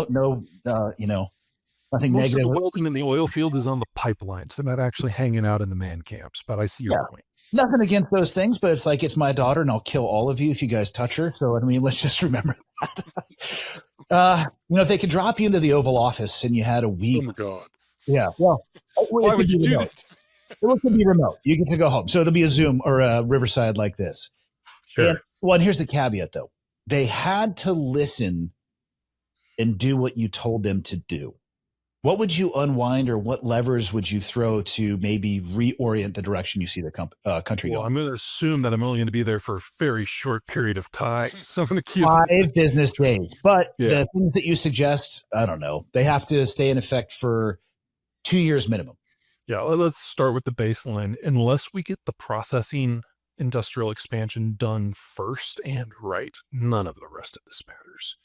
nothing Most of negative. the welding in the oil field is on the pipelines. They're not actually hanging out in the man camps, but I see your point. Nothing against those things, but it's like, it's my daughter and I'll kill all of you if you guys touch her. So, I mean, let's just remember that. If they could drop you into the Oval Office and you had a week. Oh my God. Yeah. Well, why would you do that? It could be remote. You get to go home. So it'll be a Zoom or a Riverside like this. Sure. And here's the caveat though. They had to listen and do what you told them to do. What would you unwind, or what levers would you throw to maybe reorient the direction you see the country going? I'm going to assume that I'm only going to be there for a very short period of time. So I'm going to keep 5 business days. But the things that you suggest, I don't know, they have to stay in effect for 2 years minimum. Yeah, let's start with the baseline. Unless we get the processing industrial expansion done first and right, none of the rest of this matters.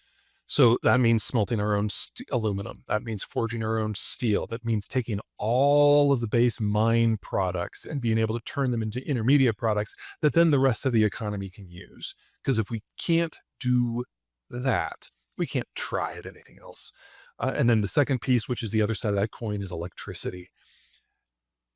So that means smelting our own aluminum. That means forging our own steel. That means taking all of the base mine products and being able to turn them into intermediate products that then the rest of the economy can use. Because if we can't do that, we can't try at anything else. And then the second piece, which is the other side of that coin, is electricity.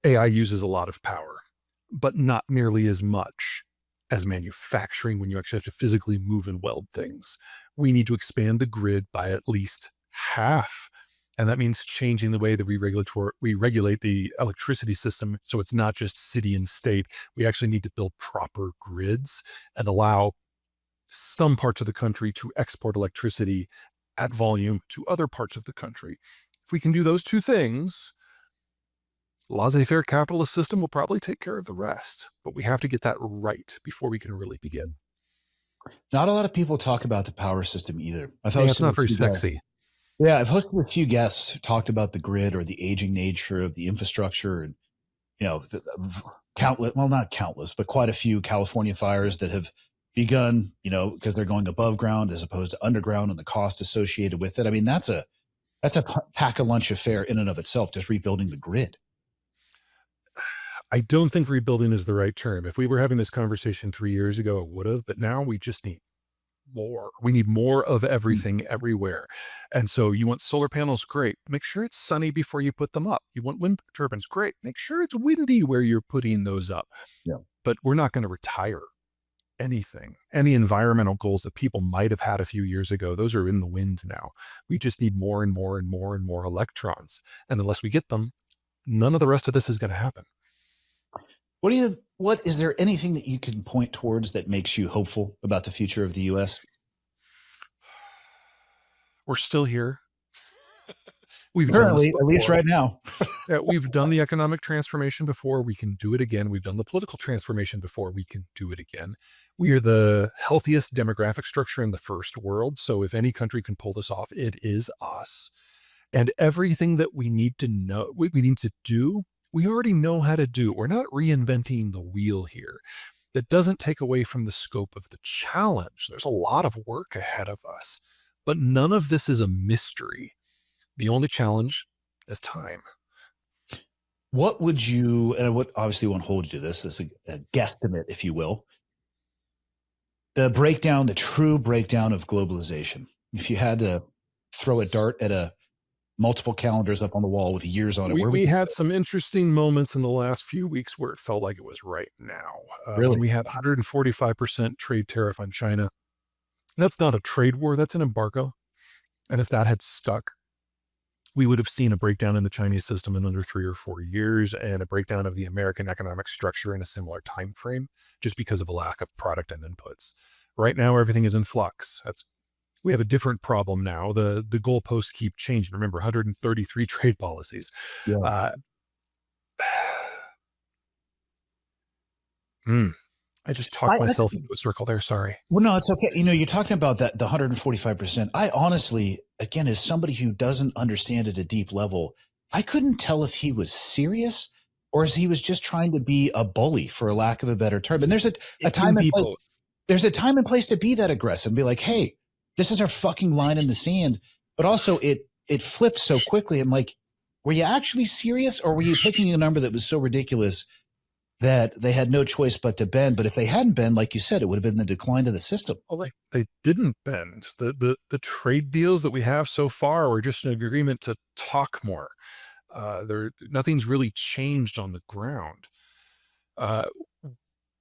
AI uses a lot of power, but not nearly as much as manufacturing when you actually have to physically move and weld things. We need to expand the grid by at least half. And that means changing the way that we regulate the electricity system. So it's not just city and state. We actually need to build proper grids and allow some parts of the country to export electricity at volume to other parts of the country. If we can do those two things, laissez-faire capitalist system will probably take care of the rest, but we have to get that right before we can really begin. Not a lot of people talk about the power system either. It's not very sexy. Yeah, I've hosted a few guests who talked about the grid or the aging nature of the infrastructure, and not countless, but quite a few California fires that have begun, because they're going above ground as opposed to underground, and the cost associated with it. I mean, that's a pack a lunch affair in and of itself, just rebuilding the grid. I don't think rebuilding is the right term. If we were having this conversation 3 years ago, it would have, but now we just need more. We need more of everything everywhere. And so you want solar panels? Great. Make sure it's sunny before you put them up. You want wind turbines? Great. Make sure it's windy where you're putting those up. Yeah. But we're not going to retire anything. Any environmental goals that people might have had a few years ago, those are in the wind now. We just need more and more and more and more electrons. And unless we get them, none of the rest of this is going to happen. What is there anything that you can point towards that makes you hopeful about the future of the U.S.? We're still here. We've Currently, at least right now. We've done the economic transformation before. We can do it again. We've done the political transformation before. We can do it again. We are the healthiest demographic structure in the first world. So if any country can pull this off, it is us. And everything that we need to know, we need to do, we already know how to do. We're not reinventing the wheel here. That doesn't take away from the scope of the challenge. There's a lot of work ahead of us, but none of this is a mystery. The only challenge is time. What would you, and I obviously won't hold you to this, as a guesstimate, if you will, the true breakdown of globalization. If you had to throw a dart at multiple calendars up on the wall with years on it. We had some interesting moments in the last few weeks where it felt like it was right now. Really? When we had 145% trade tariff on China. That's not a trade war, that's an embargo. And if that had stuck, we would have seen a breakdown in the Chinese system in under 3 or 4 years, and a breakdown of the American economic structure in a similar time frame, just because of a lack of product and inputs. Right now, everything is in flux. We have a different problem now. The goalposts keep changing. Remember, 133 trade policies. Yeah. I just talked myself into a circle there. Sorry. Well, no, it's okay. You're talking about the 145%. I honestly, again, as somebody who doesn't understand at a deep level, I couldn't tell if he was serious or if he was just trying to be a bully, for a lack of a better term. And there's a time and place. There's a time and place to be that aggressive and be like, hey, this is our fucking line in the sand. But also it flips so quickly. I'm like, were you actually serious, or were you picking a number that was so ridiculous that they had no choice but to bend. But if they hadn't been, like you said, it would have been the decline of the system. Well, they didn't bend. The trade deals that we have so far were just an agreement to talk more. Nothing's really changed on the ground.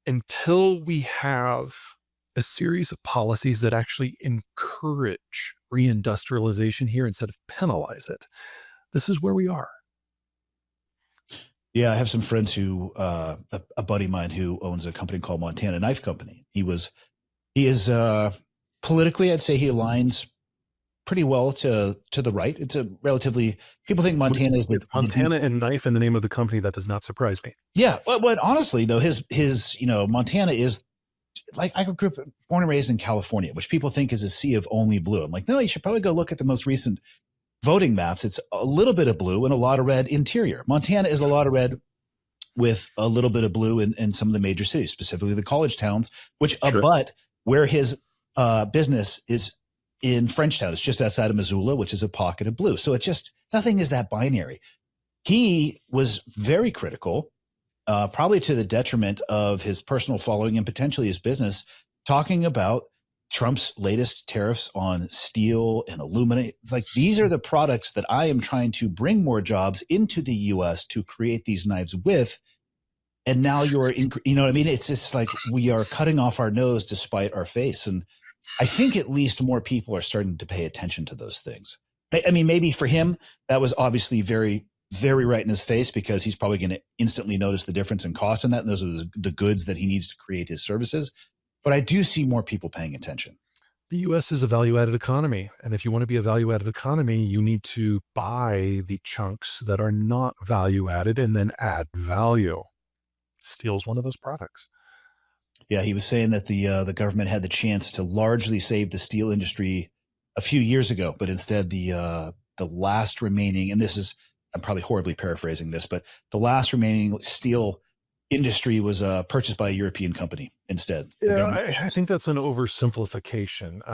Until we have a series of policies that actually encourage reindustrialization here instead of penalize it, this is where we are. Yeah, I have some friends who, a buddy of mine who owns a company called Montana Knife Company. He is politically, I'd say he aligns pretty well to the right. It's a relatively, people think Montana is with Montana and knife in the name of the company. That does not surprise me. Yeah, but honestly though, his Montana is like, I grew up born and raised in California, which people think is a sea of only blue. I'm like, no, you should probably go look at the most recent voting maps. It's a little bit of blue and a lot of red interior. Montana is a lot of red with a little bit of blue in some of the major cities, specifically the college towns, which abut where his business is in Frenchtown. It's just outside of Missoula, which is a pocket of blue. So it just, nothing is that binary. He was very critical, probably to the detriment of his personal following and potentially his business, talking about Trump's latest tariffs on steel and aluminum. It's like, these are the products that I am trying to bring more jobs into the U.S. to create these knives with. And now you know what I mean? It's just like, we are cutting off our nose to spite our face. And I think at least more people are starting to pay attention to those things. I mean, maybe for him, that was obviously very, very right in his face, because he's probably going to instantly notice the difference in cost in that. And those are the goods that he needs to create his services. But I do see more people paying attention. The U.S. is a value-added economy. And if you want to be a value-added economy, you need to buy the chunks that are not value-added and then add value. Steel is one of those products. Yeah, he was saying that the government had the chance to largely save the steel industry a few years ago, but instead the last remaining, and this is, I'm probably horribly paraphrasing this, but the last remaining steel industry was purchased by a European company instead. Yeah, I think that's an oversimplification.